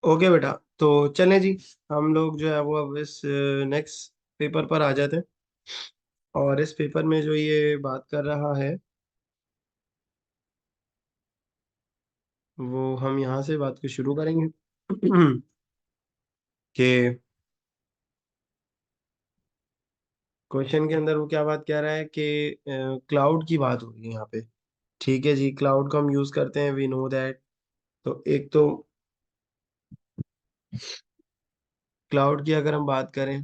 Okay बेटा। तो चलें जी। हम लोग जो है वो अब इस नेक्स्ट पेपर पर आ जाते हैं। और इस पेपर में जो ये बात कर रहा है वो हम यहाँ से बात को शुरू करेंगे कि क्वेश्चन के अंदर वो क्या बात कह रहा है कि क्लाउड की बात हो रही है यहाँ पे। ठीक है जी, क्लाउड को हम यूज करते हैं, वी नो दैट। तो एक तो क्लाउड की अगर हम बात करें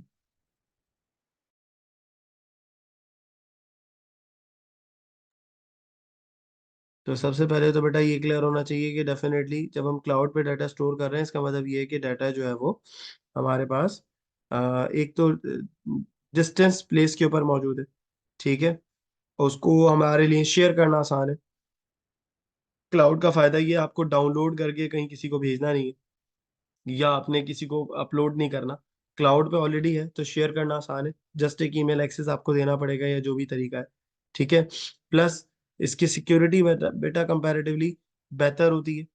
तो सबसे पहले तो बेटा ये क्लियर होना चाहिए कि डेफिनेटली जब हम क्लाउड पे डाटा स्टोर कर रहे हैं इसका मतलब ये है कि डाटा जो है वो हमारे पास एक तो डिस्टेंस प्लेस के ऊपर मौजूद है। ठीक है। उसको हमारे लिए शेयर करना आसान है। क्लाउड का फायदा ये है, आपको डाउनलोड करके कहीं किसी को भेजना नहीं है या आपने किसी को अपलोड नहीं करना। क्लाउड पे ऑलरेडी है तो शेयर करना आसान है। जस्ट एक ईमेल एक्सेस आपको देना पड़ेगा या जो भी तरीका है। ठीक है। प्लस इसकी सिक्योरिटी बेटा बेटा कंपैरेटिवली बेहतर होती है।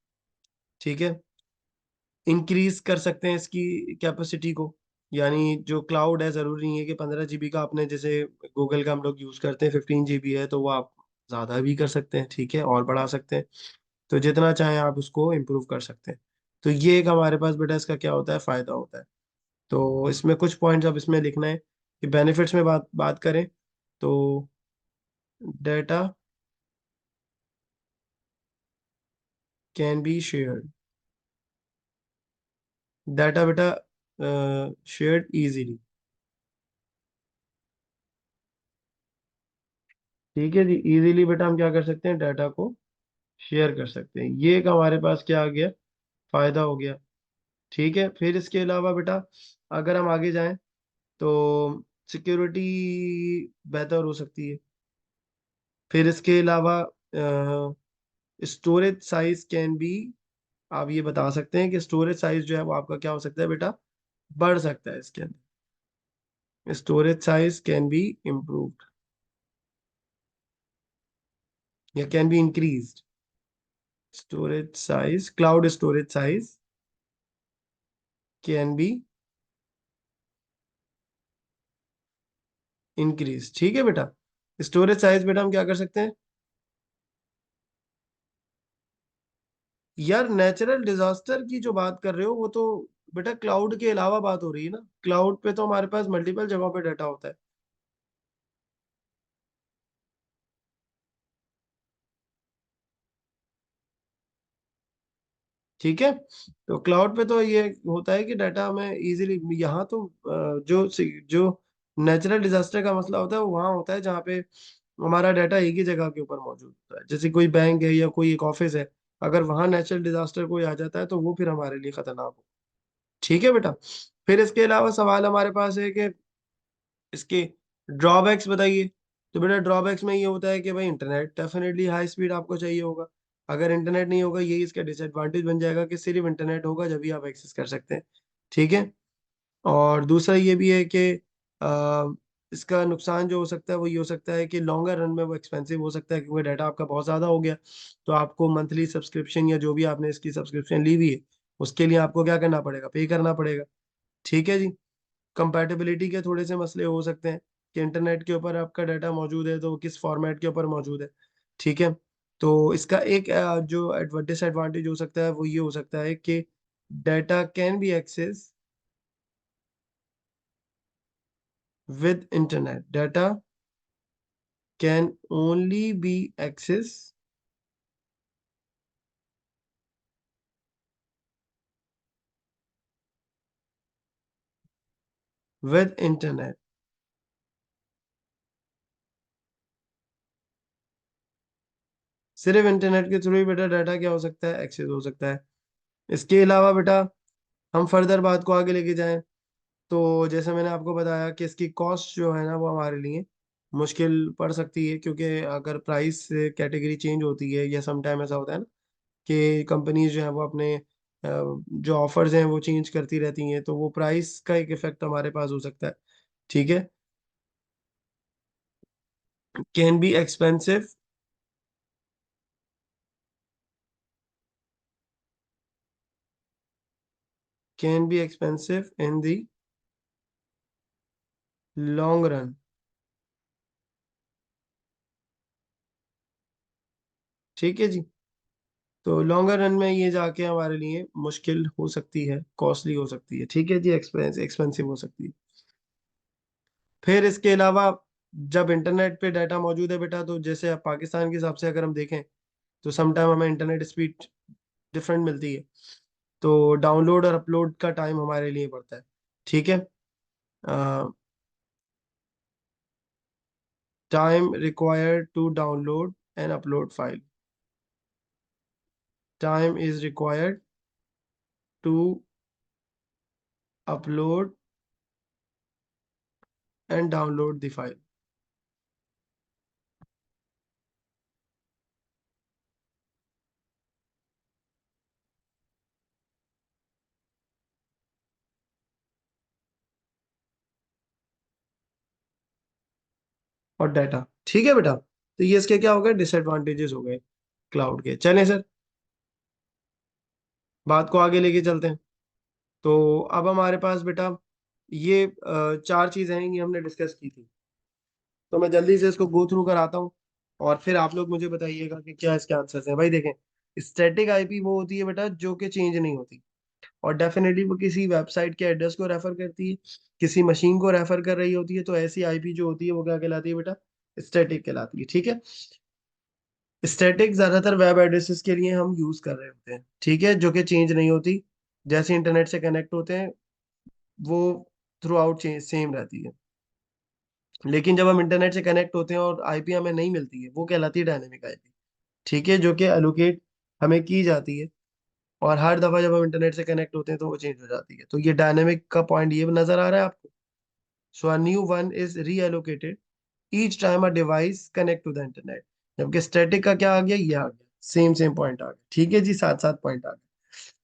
ठीक है। इंक्रीज कर सकते हैं इसकी कैपेसिटी को। यानी जो क्लाउड है जरूरी नहीं है कि 15 GB का आपने जैसे गूगल का हम लोग यूज करते हैं 15 GB है तो वो आप ज्यादा भी कर सकते हैं। ठीक है, और बढ़ा सकते हैं। तो जितना चाहें आप उसको इम्प्रूव कर सकते हैं। तो ये एक हमारे पास बेटा इसका क्या होता है, फायदा होता है। तो इसमें कुछ पॉइंट्स अब इसमें लिखना है कि बेनिफिट्स में बात बात करें तो data can be shared. Data बेटा शेयर्ड इजीली। ठीक है जी, इजीली बेटा हम क्या कर सकते हैं, डाटा को शेयर कर सकते हैं। ये एक हमारे पास क्या आ गया, फायदा हो गया। ठीक है। फिर इसके अलावा बेटा अगर हम आगे जाएं तो सिक्योरिटी बेहतर हो सकती है। फिर इसके अलावा स्टोरेज साइज कैन बी, आप ये बता सकते हैं कि स्टोरेज साइज जो है वो आपका क्या हो सकता है बेटा, बढ़ सकता है इसके अंदर। Storage size can be improved या can be increased. Storage size, cloud storage size can be increase. ठीक है बेटा। स्टोरेज साइज बेटा हम क्या कर सकते हैं, यार नेचुरल डिजास्टर की जो बात कर रहे हो वो तो बेटा क्लाउड के अलावा बात हो रही है ना। क्लाउड पे तो हमारे पास मल्टीपल जगहों पे डाटा होता है। ठीक है। तो क्लाउड पे तो ये होता है कि डाटा हमें इजीली, यहाँ तो जो नेचुरल डिजास्टर का मसला होता है वो वहाँ होता है जहाँ पे हमारा डाटा एक ही जगह के ऊपर मौजूद होता है। जैसे कोई बैंक है या कोई एक ऑफिस है, अगर वहाँ नेचुरल डिजास्टर कोई आ जाता है तो वो फिर हमारे लिए खतरनाक हो। ठीक है बेटा। फिर इसके अलावा सवाल हमारे पास है कि इसके ड्रॉबैक्स बताइए। तो बेटा ड्रॉबैक्स में ये होता है कि भाई इंटरनेट डेफिनेटली हाई स्पीड आपको चाहिए होगा। अगर इंटरनेट नहीं होगा यही इसका डिसएडवांटेज बन जाएगा कि सिर्फ इंटरनेट होगा जब ही आप एक्सेस कर सकते हैं। ठीक है। और दूसरा ये भी है कि अ, इसका नुकसान जो हो सकता है वो ये हो सकता है कि लॉन्गर रन में वो एक्सपेंसिव हो सकता है क्योंकि डाटा आपका बहुत ज़्यादा हो गया। तो आपको मंथली सब्सक्रिप्शन या जो भी आपने इसकी सब्सक्रिप्शन ली हुई है उसके लिए आपको क्या करना पड़ेगा, पे करना पड़ेगा। ठीक है जी। कंपैटिबिलिटी के थोड़े से मसले हो सकते हैं कि इंटरनेट के ऊपर आपका डाटा मौजूद है तो वो किस फॉर्मेट के ऊपर मौजूद है। ठीक है। तो इसका एक जो डिसएडवांटेज हो सकता है वो ये हो सकता है कि data can be access with internet. Data can only be access with internet. सिर्फ इंटरनेट के थ्रू ही बेटा डाटा क्या हो सकता है, एक्सेस हो सकता है। इसके अलावा बेटा हम फर्दर बात को आगे लेके जाएं तो जैसे मैंने आपको बताया कि इसकी कॉस्ट जो है ना वो हमारे लिए मुश्किल पड़ सकती है क्योंकि अगर प्राइस कैटेगरी चेंज होती है या सम टाइम ऐसा होता है ना कि कंपनीज जो है वो अपने जो ऑफर्स हैं वो चेंज करती रहती हैं तो वो प्राइस का एक इफेक्ट हमारे पास हो सकता है। ठीक है। Can be expensive. Can be expensive in the long run. ठीक है जी। तो लॉन्गर रन में ये जाके हमारे लिए मुश्किल हो सकती है, कॉस्टली हो सकती है। ठीक है जी, एक्सपेंसिव हो सकती है। फिर इसके अलावा जब इंटरनेट पे डाटा मौजूद है बेटा, तो जैसे अब पाकिस्तान के हिसाब से अगर हम देखें, तो समटाइम हमें इंटरनेट स्पीड डिफरेंट मिलती है। तो डाउनलोड और अपलोड का टाइम हमारे लिए बढ़ता है। ठीक है। Time required to download and upload file. Time is required to upload and download the file. और डाटा। ठीक है बेटा, तो ये इसके क्या हो गए, डिसएडवांटेजेस हो गए क्लाउड के। चलें सर, बात को आगे लेके चलते हैं। तो अब हमारे पास बेटा ये चार चीजें हैं, ये हमने डिस्कस की थी। तो मैं जल्दी से इसको गो थ्रू कराता हूँ, और फिर आप लोग मुझे बताइएगा कि क्या इसके आंसर्स हैं। भाई देखें, स्टैटिक आईपी वो होती है बेटा जो कि चेंज नहीं होती, और डेफिनेटली वो किसी वेबसाइट के एड्रेस को रेफर करती है, किसी मशीन को रेफर कर रही होती है। तो ऐसी आईपी जो होती है वो क्या कहलाती है बेटा, स्टैटिक कहलाती है। ठीक है। स्टैटिक ज्यादातर वेब एड्रेसेस के लिए हम यूज कर रहे होते हैं, ठीक है, जो कि चेंज नहीं होती। जैसे इंटरनेट से कनेक्ट होते हैं, वो थ्रू आउट सेम रहती है। लेकिन जब हम इंटरनेट से कनेक्ट होते हैं और आईपी हमें नहीं मिलती है, वो कहलाती है डायनेमिक आईपी। ठीक है, जो कि एलोकेट हमें की जाती है, और हर दफा जब हम इंटरनेट से कनेक्ट होते हैं तो वो चेंज हो जाती है। तो ये डायनेमिक का पॉइंट ये नजर आ रहा है आपको। So a new one is reallocated each time a device connect to the internet. जबकि स्टैटिक का क्या आ गया, ये आ गया, सेम सेम पॉइंट आ गया। ठीक है जी, साथ साथ पॉइंट आ गया।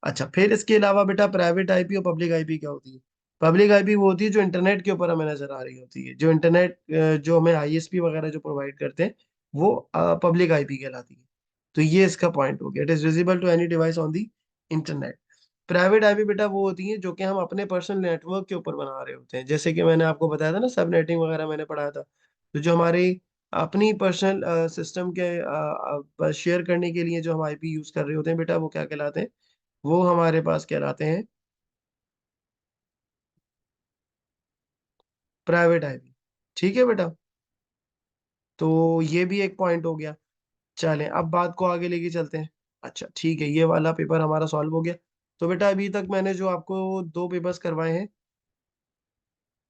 अच्छा, फिर इसके अलावा बेटा प्राइवेट आईपी और पब्लिक आईपी क्या होती है। पब्लिक आईपी वो होती है जो इंटरनेट के ऊपर हमें नजर आ रही होती है, जो इंटरनेट जो हमें आईएसपी वगैरह जो प्रोवाइड करते हैं, वो पब्लिक आईपी कहलाती है। तो ये इसका पॉइंट हो गया, it is visible to any device on the internet. Private IP बेटा वो होती है जो कि हम अपने पर्सनल नेटवर्क के ऊपर बना रहे होते हैं, जैसे कि मैंने आपको बताया था ना, सब नेटिंग वगैरह मैंने पढ़ाया था। तो जो हमारी अपनी पर्सनल सिस्टम के शेयर करने के लिए जो हम आईपी यूज कर रहे होते हैं बेटा, वो क्या कहलाते हैं, वो हमारे पास कहलाते हैं प्राइवेट आईपी। ठीक है बेटा, तो ये भी एक पॉइंट हो गया। चलें अब बात को आगे लेके चलते हैं। अच्छा ठीक है, ये वाला पेपर हमारा सॉल्व हो गया। तो बेटा अभी तक मैंने जो आपको दो पेपर्स करवाए हैं,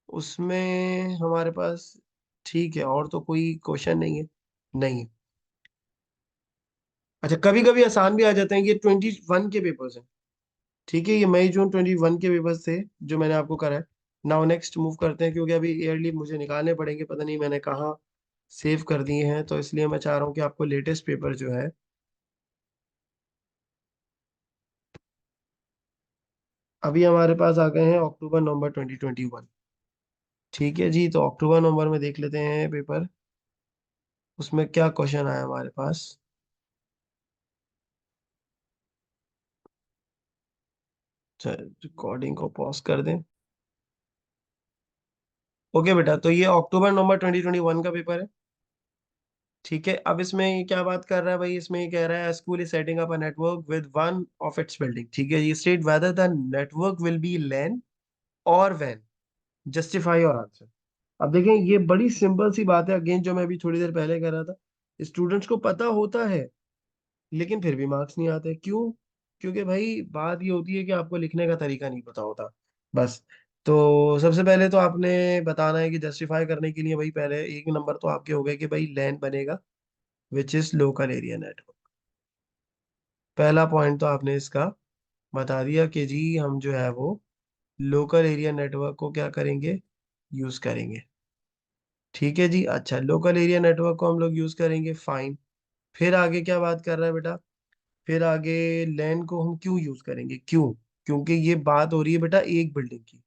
उसमें हमारे पास, ठीक है, और तो कोई क्वेश्चन नहीं है। नहीं। अच्छा, कभी कभी आसान भी आ जाते हैं। ये 21 के पेपर्स हैं। ठीक है, ये मई जून 21 के पेपर्स थे जो मैंने आपको कराए। नाउ नेक्स्ट मूव करते हैं, क्योंकि अभी ईयरली मुझे निकालने पड़ेंगे, पता नहीं मैंने कहाँ सेव कर दिए हैं। तो इसलिए मैं चाह रहा हूँ कि आपको लेटेस्ट पेपर जो है, अभी हमारे पास आ गए हैं अक्टूबर नवंबर 2021। ठीक है जी, तो अक्टूबर नवंबर में देख लेते हैं पेपर, उसमें क्या क्वेश्चन आया हमारे पास। रिकॉर्डिंग को पॉज कर दें। ओके बेटा, तो ये अक्टूबर नवंबर 2021 का पेपर है। ठीक है, अब इसमें ये क्या बात कर रहा है भाई, इसमें ये कह रहा है school is setting up a network with one of its building. ठीक है, ये state whether the network will be LAN और वैन, जस्टिफाई और आंसर। अब देखें, ये बड़ी सिंपल सी बात है, अगेन जो मैं अभी थोड़ी देर पहले कर रहा था। स्टूडेंट्स को पता होता है, लेकिन फिर भी मार्क्स नहीं आते, क्यों? क्योंकि भाई बात ये होती है कि आपको लिखने का तरीका नहीं पता होता, बस। तो सबसे पहले तो आपने बताना है कि जस्टिफाई करने के लिए भाई पहले एक नंबर तो आपके हो गए कि भाई लैन बनेगा, which is local area network. पहला पॉइंट तो आपने इसका बता दिया कि जी हम जो है वो लोकल एरिया नेटवर्क को क्या करेंगे, यूज करेंगे। ठीक है जी। अच्छा, लोकल एरिया नेटवर्क को हम लोग यूज करेंगे, फाइन। फिर आगे क्या बात कर रहा है बेटा, फिर आगे लैन को हम क्यों यूज करेंगे, क्यों? क्योंकि ये बात हो रही है बेटा एक बिल्डिंग की।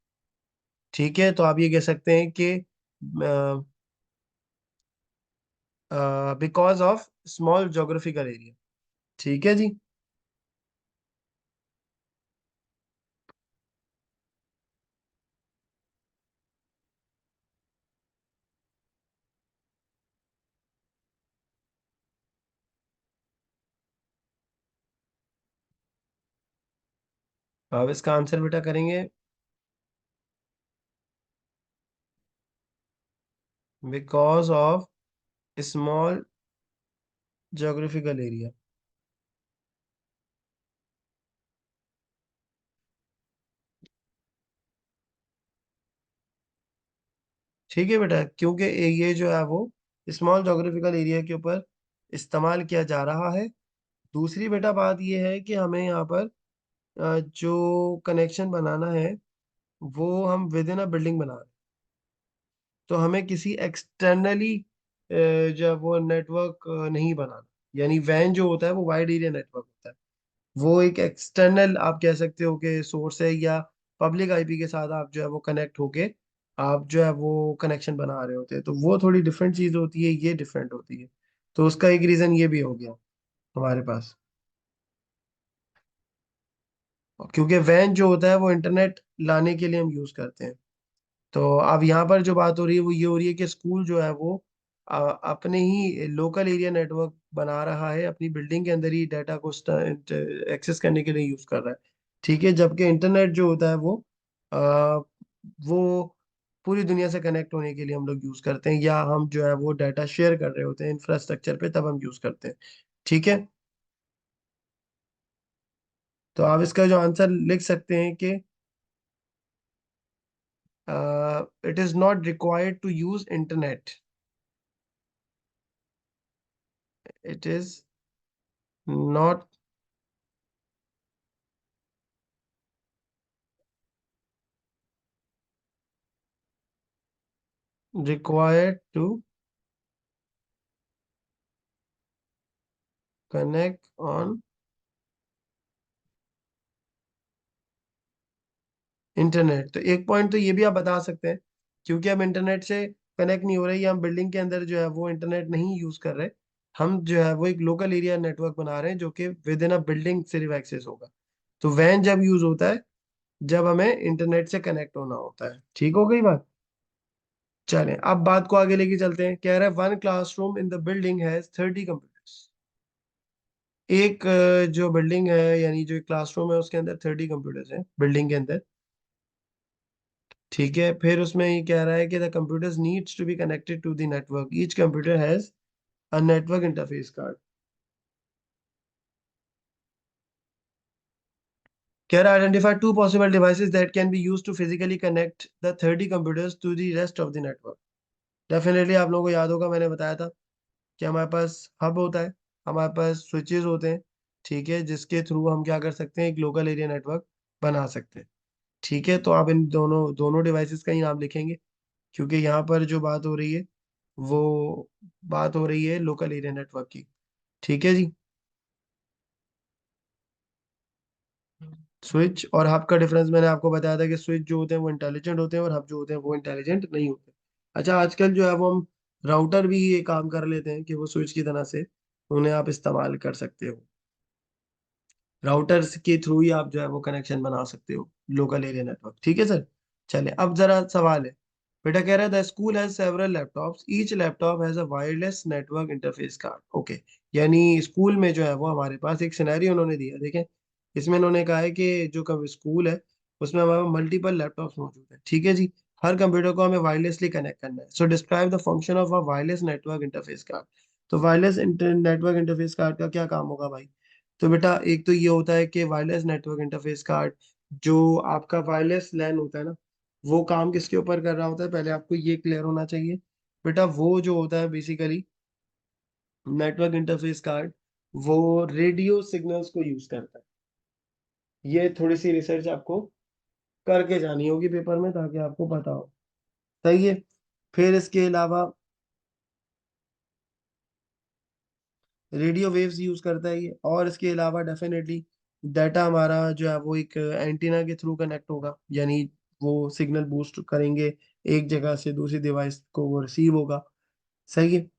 ठीक है, तो आप ये कह सकते हैं कि because of small geographical area. ठीक है जी। अब इसका आंसर बेटा करेंगे because of small geographical area. ठीक है बेटा, क्योंकि ये जो है वो स्मॉल ज्योग्राफिकल एरिया के ऊपर इस्तेमाल किया जा रहा है। दूसरी बेटा बात ये है कि हमें यहाँ पर जो कनेक्शन बनाना है वो हम विद इन अ बिल्डिंग बना रहे हैं। तो हमें किसी एक्सटर्नली जो है वो नेटवर्क नहीं बनाना। यानी वैन जो होता है वो वाइड एरिया नेटवर्क होता है। वो एक एक्सटर्नल आप कह सकते हो कि सोर्स है, या पब्लिक आईपी के साथ आप जो है वो कनेक्ट होके आप जो है वो कनेक्शन बना रहे होते हैं। तो वो थोड़ी डिफरेंट चीज होती है, ये डिफरेंट होती है। तो उसका एक रीजन ये भी हो गया हमारे पास। क्योंकि वैन जो होता है वो इंटरनेट लाने के लिए हम यूज करते हैं। तो अब यहाँ पर जो बात हो रही है वो ये हो रही है कि स्कूल जो है वो अपने ही लोकल एरिया नेटवर्क बना रहा है, अपनी बिल्डिंग के अंदर ही डाटा को एक्सेस करने के लिए यूज कर रहा है। ठीक है, जबकि इंटरनेट जो होता है आ, वो पूरी दुनिया से कनेक्ट होने के लिए हम लोग यूज करते हैं, या हम जो है वो डाटा शेयर कर रहे होते हैं इंफ्रास्ट्रक्चर पे, तब हम यूज करते हैं। ठीक है, तो आप इसका जो आंसर लिख सकते हैं कि it is not required to use internet. It is not required to connect on internet. तो एक पॉइंट तो ये भी आप बता सकते हैं, क्योंकि हम इंटरनेट से कनेक्ट नहीं हो रहे, या हम बिल्डिंग के अंदर जो है वो इंटरनेट नहीं यूज कर रहे। हम जो है वो एक लोकल एरिया नेटवर्क बना रहे हैं जो कि विद इन अ बिल्डिंग सिर्फ एक्सेस होगा। तो वैन जब यूज होता है जब हमें इंटरनेट से कनेक्ट होना होता है। ठीक हो गई बात। चलें अब बात को आगे लेके चलते हैं। कह रहा है one classroom in the building has 30 computers. एक जो बिल्डिंग है, यानी जो क्लासरूम है उसके अंदर 30 कंप्यूटर्स हैं बिल्डिंग के अंदर। ठीक है, फिर उसमें ये कह रहा है कि the computers needs to be connected to the network, each computer has a network interface card. कह रहा है identify to possible devices that can be used to physically connect the 30 computers to the rest of the network. Definitely आप लोगों को याद होगा, मैंने बताया था कि हमारे पास हब होता है, हमारे पास स्विचेस होते हैं। ठीक है, जिसके थ्रू हम क्या कर सकते हैं, एक लोकल एरिया नेटवर्क बना सकते हैं। ठीक है, तो आप इन दोनों दोनों डिवाइसेस का ही नाम लिखेंगे, क्योंकि यहाँ पर जो बात हो रही है वो बात हो रही है लोकल एरिया नेटवर्क की। ठीक है जी। स्विच और हब का डिफरेंस मैंने आपको बताया था कि स्विच जो होते हैं वो इंटेलिजेंट होते हैं और हब जो होते हैं वो इंटेलिजेंट नहीं होते। अच्छा, आजकल जो है वो हम राउटर भी ये काम कर लेते हैं कि वो स्विच की तरह से उन्हें आप इस्तेमाल कर सकते हो। राउटर्स के थ्रू ही आप जो है वो कनेक्शन बना सकते हो लोकल एरिया नेटवर्क। ठीक है सर। चले अब जरा सवाल है। बेटा कह रहा है the school has several laptops, each laptop has a wireless network interface card. Okay, यानी स्कूल में जो है वो हमारे पास एक सिनेरियो उन्होंने दिया, देखें। इसमें उन्होंने कहा है कि जो स्कूल है उसमें हमारे मल्टीपल लैपटॉप्स मौजूद है। ठीक है जी, हर कंप्यूटर को हमें वायरलेसली कनेक्ट करना है। So describe the function of a wireless network interface card. तो वायरलेस नेटवर्क इंटरफेस कार्ड का क्या काम होगा भाई? तो बेटा एक तो ये होता है कि वायरलेस नेटवर्क इंटरफेस कार्ड, जो आपका वायरलेस लैन होता है ना, वो काम किसके ऊपर कर रहा होता है, पहले आपको ये क्लियर होना चाहिए। बेटा वो जो होता है बेसिकली नेटवर्क इंटरफेस कार्ड, वो रेडियो सिग्नल्स को यूज करता है। ये थोड़ी सी रिसर्च आपको करके जानी होगी पेपर में, ताकि आपको पता हो। सही है। फिर इसके अलावा रेडियो वेव्स यूज करता है ये, और इसके अलावा डेफिनेटली डाटा हमारा जो है वो एक एंटीना के थ्रू कनेक्ट होगा, यानी वो सिग्नल बूस्ट करेंगे एक जगह से दूसरी डिवाइस को वो रिसीव होगा। सही है।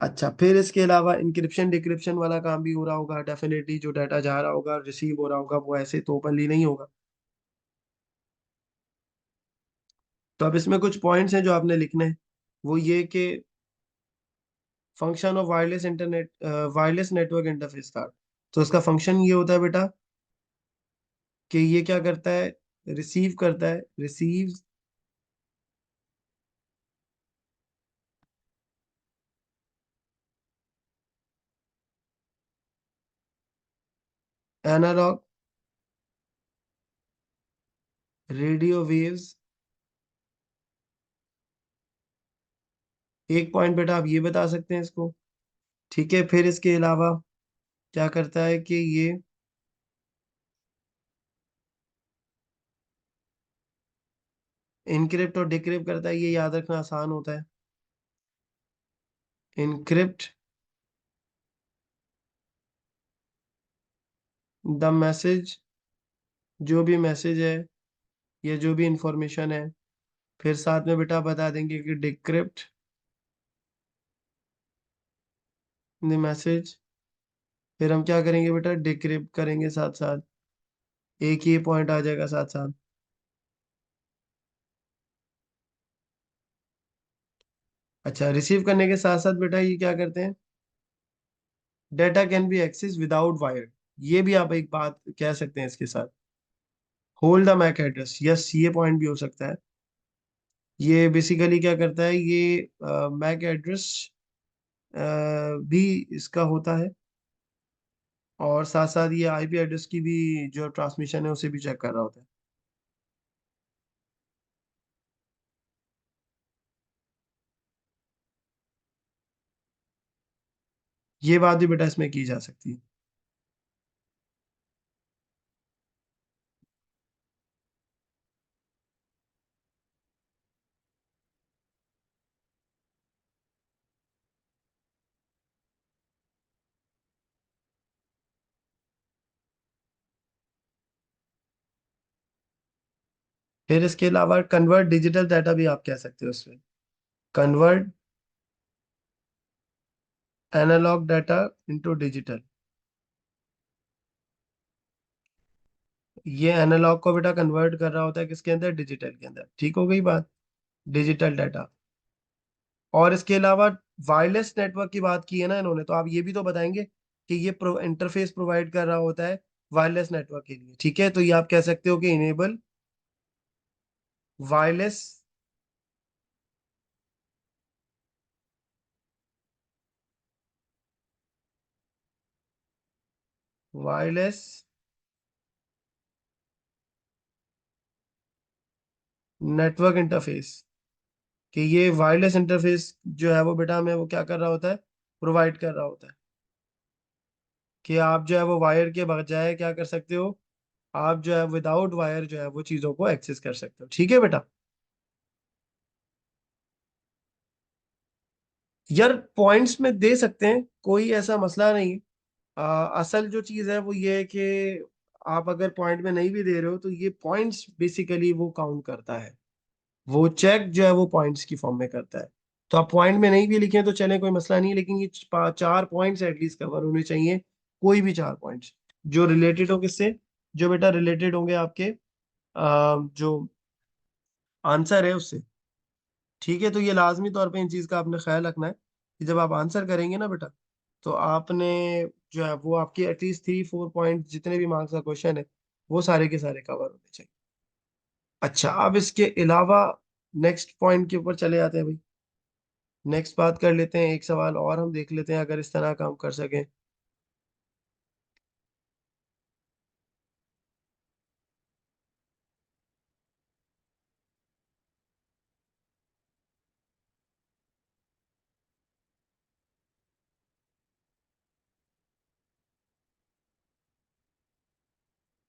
अच्छा, फिर इसके अलावा इंक्रिप्शन डिक्रिप्शन वाला काम भी हो रहा होगा डेफिनेटली। जो डाटा जा रहा होगा रिसीव हो रहा होगा वो ऐसे तो ओपनली नहीं होगा। तो अब इसमें कुछ पॉइंट्स हैं जो आपने लिखने हैं। वो ये कि function of wireless internet, wireless network interface card. तो इसका फंक्शन ये होता है बेटा कि ये क्या करता है, रिसीव करता है, रिसीव एनालॉग रेडियो वेव्स। एक पॉइंट बेटा आप ये बता सकते हैं इसको। ठीक है, फिर इसके अलावा क्या करता है कि ये इनक्रिप्ट और डिक्रिप्ट करता है, ये याद रखना आसान होता है। इनक्रिप्ट द मैसेज, जो भी मैसेज है या जो भी इंफॉर्मेशन है। फिर साथ में बेटा बता देंगे कि डिक्रिप्ट द मैसेज। फिर हम क्या करेंगे बेटा, डिक्रिप्ट करेंगे साथ साथ। एक ही पॉइंट आ जाएगा साथ साथ। अच्छा, रिसीव करने के साथ साथ बेटा ये क्या करते हैं, data can be access without wire. ये भी आप एक बात कह सकते हैं इसके साथ। Hold the MAC address, yes ये पॉइंट भी हो सकता है। ये बेसिकली क्या करता है, ये मैक एड्रेस भी इसका होता है, और साथ साथ ये आईपी एड्रेस की भी जो ट्रांसमिशन है उसे भी चेक कर रहा होता है। ये बात भी बेटा इसमें की जा सकती है। फिर इसके अलावा कन्वर्ट डिजिटल डाटा भी आप कह सकते हो उसमें। Convert analog data into digital. ये एनालॉग को बेटा कन्वर्ट कर रहा होता है किसके अंदर, डिजिटल के अंदर। ठीक हो गई बात, डिजिटल डाटा। और इसके अलावा वायरलेस नेटवर्क की बात की है ना इन्होंने, तो आप ये भी तो बताएंगे कि ये इंटरफेस प्रोवाइड कर रहा होता है वायरलेस नेटवर्क के लिए। ठीक है, तो ये आप कह सकते हो कि enable wireless wireless network interface. कि ये वायरलेस इंटरफेस जो है वो बेटा हमें वो क्या कर रहा होता है, प्रोवाइड कर रहा होता है। कि आप जो है वो वायर के बजाय क्या कर सकते हो, आप जो है विदाउट वायर जो है वो चीजों को एक्सेस कर सकते हो। ठीक है बेटा। यार पॉइंट्स में दे सकते हैं, कोई ऐसा मसला नहीं है। असल जो चीज है वो ये है कि आप अगर पॉइंट में नहीं भी दे रहे हो तो ये पॉइंट्स बेसिकली वो काउंट करता है। वो चेक जो है वो पॉइंट्स की फॉर्म में करता है। तो आप पॉइंट में नहीं भी लिखे तो चले, कोई मसला नहीं है, लेकिन ये चार पॉइंट्स एटलीस्ट कवर होने चाहिए। कोई भी चार पॉइंट्स जो रिलेटेड हो किससे, जो बेटा रिलेटेड होंगे आपके जो आंसर है उससे। ठीक है, तो ये लाजमी तौर पे इन चीज का आपने ख्याल रखना है कि जब आप आंसर करेंगे ना बेटा, तो आपने जो है वो आपके एटलीस्ट 3-4 पॉइंट जितने भी मार्क्स का क्वेश्चन है वो सारे के सारे कवर होने चाहिए। अच्छा, अब इसके अलावा नेक्स्ट पॉइंट के ऊपर चले जाते हैं भाई। नेक्स्ट बात कर लेते हैं, एक सवाल और हम देख लेते हैं अगर इस तरह का हम कर सकें।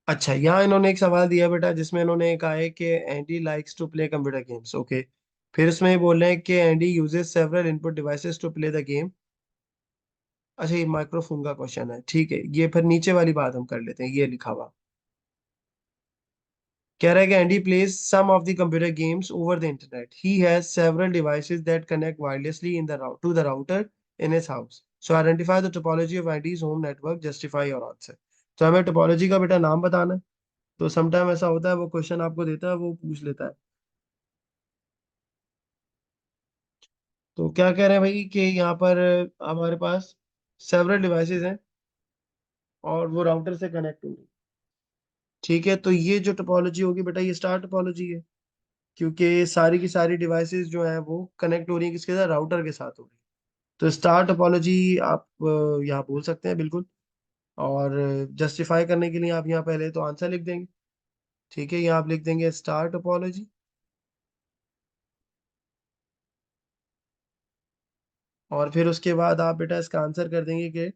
अच्छा, यहाँ इन्होंने एक सवाल दिया बेटा जिसमें इन्होंने कहा है कि Andy likes to play computer games. Okay, फिर उसमें ये बोल रहे हैं कि Andy uses several input devices to play the game. अच्छा, ये माइक्रोफोन का क्वेश्चन है। ठीक है, ये फिर नीचे वाली बात हम कर लेते हैं, ये लिखा हुआ कह रहा है कि Andy plays some of the computer games over the internet. He has several devices that connect wirelessly in the to the router in his house. So identify the topology of Andy's home network, justify your answer. तो हमें topology का बेटा नाम बताना है। तो sometime ऐसा होता है वो क्वेश्चन आपको देता है वो पूछ लेता है। तो क्या कह रहे हैं भाई कि यहाँ पर हमारे पास सेवरल डिवाइसेस हैं और वो राउटर से कनेक्ट होंगे। ठीक है, तो ये जो टोपोलॉजी होगी बेटा, ये स्टार टोपोलॉजी है, क्योंकि सारी की सारी डिवाइसेस जो है वो कनेक्ट हो रही है किसके साथ, राउटर के साथ हो रही है। तो स्टार टोपोलॉजी आप यहाँ बोल सकते हैं बिल्कुल। और जस्टिफाई करने के लिए आप यहाँ पहले तो आंसर लिख देंगे। ठीक है, यहाँ आप लिख देंगे स्टार टोपोलॉजी। और फिर उसके बाद आप बेटा इसका आंसर कर देंगे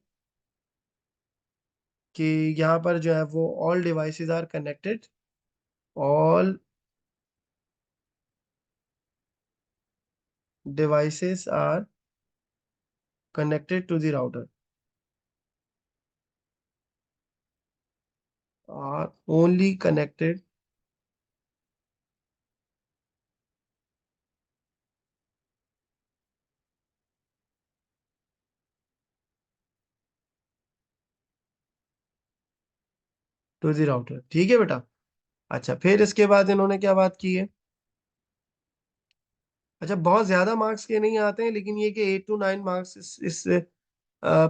कि यहाँ पर जो है वो all devices are connected, all devices are connected to the router are only connected to the router। ठीक है बेटा। अच्छा, फिर इसके बाद इन्होंने क्या बात की है। अच्छा, बहुत ज्यादा मार्क्स के नहीं आते हैं, लेकिन ये कि 8 to 9 मार्क्स इस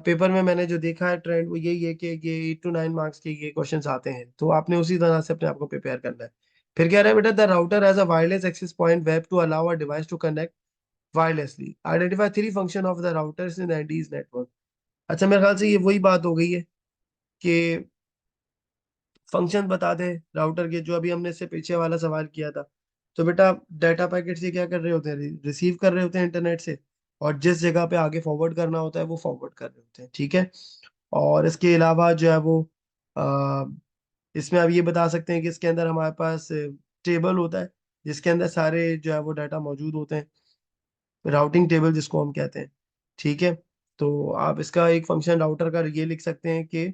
पेपर में मैंने जो देखा है ट्रेंड वो यही है कि ये 8 to 9 मार्क्स के ये क्वेश्चंस आते हैं, तो आपने उसी तरह से अपने आप को प्रिपेयर करना है। फिर कह रहा है बेटा, the router has a wireless access point web to allow a device to connect wirelessly, identify 3 function of the routers in एनडीज नेटवर्क। अच्छा, मेरे ख्याल से ये वही बात हो गई है कि फंक्शन बता दें राउटर के, जो अभी हमने इससे पीछे वाला सवाल किया था। तो बेटा डाटा पैकेट से क्या कर रहे होते हैं, रिसीव कर रहे होते हैं इंटरनेट से, और जिस जगह पे आगे फॉरवर्ड करना होता है वो फॉरवर्ड कर रहे होते हैं। ठीक है। और इसके अलावा जो है वो आ, इसमें अब ये बता सकते हैं कि इसके अंदर हमारे पास टेबल होता है, जिसके अंदर सारे जो है वो डाटा मौजूद होते हैं, राउटिंग टेबल जिसको हम कहते हैं। ठीक है। तो आप इसका एक फंक्शन राउटर का ये लिख सकते हैं कि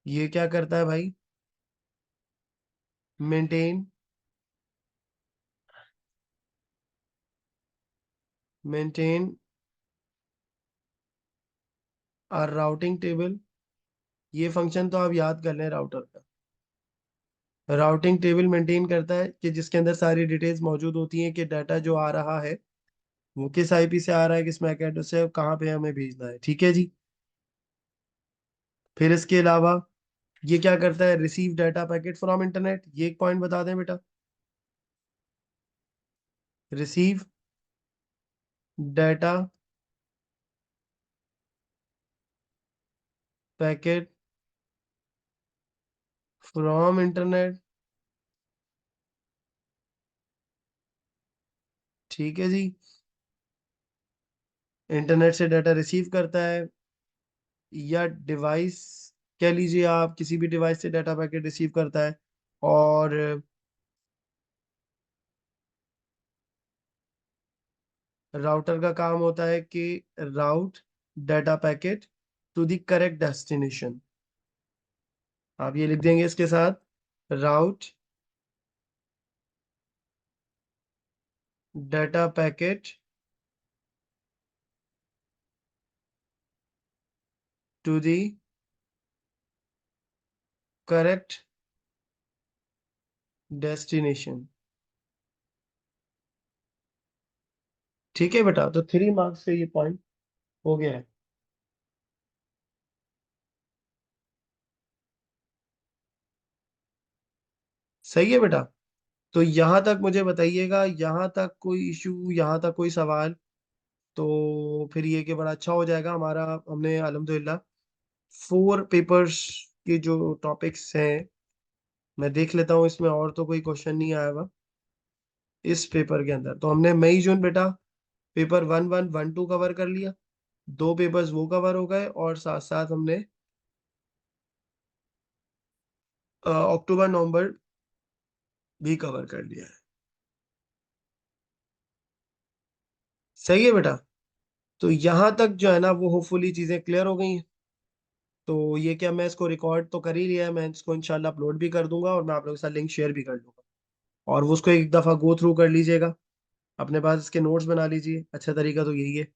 ये क्या करता है भाई, मेंटेन मेंटेन और राउटिंग टेबल। ये फंक्शन तो आप याद कर लें राउटर का। राउटिंग टेबल मेंटेन करता है कि जिसके अंदर सारी डिटेल्स मौजूद होती हैं कि डाटा जो आ रहा है वो किस आईपी से आ रहा है, किस मैक एड्रेस से, कहाँ पे हमें भेजना है। ठीक है जी। फिर इसके अलावा ये क्या करता है, receive data packet from internet. ये एक पॉइंट बता दें बेटा, receive data packet from internet. ठीक है जी। इंटरनेट से डाटा रिसीव करता है, या डिवाइस कह लीजिए आप, किसी भी डिवाइस से डाटा पैकेट रिसीव करता है। और राउटर का काम होता है कि route data packet to the correct destination. आप ये लिख देंगे इसके साथ, route data packet to the correct destination. ठीक है बेटा, तो 3 मार्क्स का ये पॉइंट हो गया है। सही है बेटा। तो यहां तक मुझे बताइएगा, यहाँ तक कोई इशू, यहाँ तक कोई सवाल? तो फिर ये कि बड़ा अच्छा हो जाएगा हमारा। हमने अल्हम्दुलिल्लाह 4 पेपर्स के जो टॉपिक्स हैं, मैं देख लेता हूँ इसमें और तो कोई क्वेश्चन नहीं आया हुआ इस पेपर के अंदर। तो हमने मई जून बेटा पेपर 1, 1, 1, 2 कवर कर लिया, 2 पेपर्स वो कवर हो गए, और साथ साथ हमने अक्टूबर नवंबर भी कवर कर लिया है। सही है बेटा। तो यहाँ तक जो है ना वो होपफुली चीजें क्लियर हो गई हैं। तो ये क्या, मैं इसको रिकॉर्ड तो कर ही लिया है, मैं इसको इंशाल्लाह अपलोड भी कर दूंगा, और मैं आप लोगों के साथ लिंक शेयर भी कर दूंगा। और वो उसको एक दफा गो थ्रू कर लीजिएगा, अपने पास इसके नोट्स बना लीजिए। अच्छा तरीका तो यही है।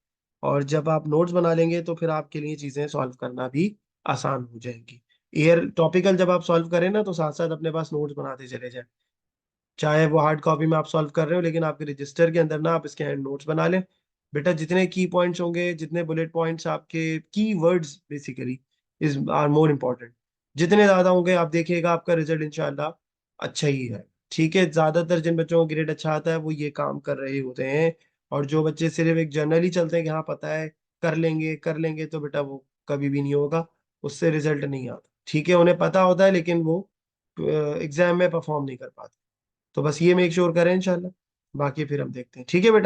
और जब आप नोट्स बना लेंगे तो फिर आपके लिए चीजें सॉल्व करना भी आसान हो जाएंगी। एयर टॉपिकल जब आप सॉल्व करें ना, तो साथ साथ अपने पास नोट्स बनाते चले जाएं। चाहे वो हार्ड कॉपी में आप सॉल्व कर रहे हो, लेकिन आपके रजिस्टर के अंदर ना आप इसके हैंड नोट्स बना लें। बेटा जितने की पॉइंट्स होंगे, जितने बुलेट पॉइंट्स, आपके keywords basically is are more important. जितने ज्यादा होंगे आप देखिएगा आपका रिजल्ट इंशाल्लाह अच्छा ही है। ठीक है, ज्यादातर जिन बच्चों का ग्रेड अच्छा आता है वो ये काम कर रहे होते हैं। और जो बच्चे सिर्फ एक जनरली चलते हैं कि हाँ पता है कर लेंगे, तो बेटा वो कभी भी नहीं होगा, उससे रिजल्ट नहीं आता। ठीक है, उन्हें पता होता है लेकिन वो एग्जाम में परफॉर्म नहीं कर पाते। तो बस ये मेक श्योर करें इंशाल्लाह, बाकी फिर हम देखते हैं। ठीक है बेटा।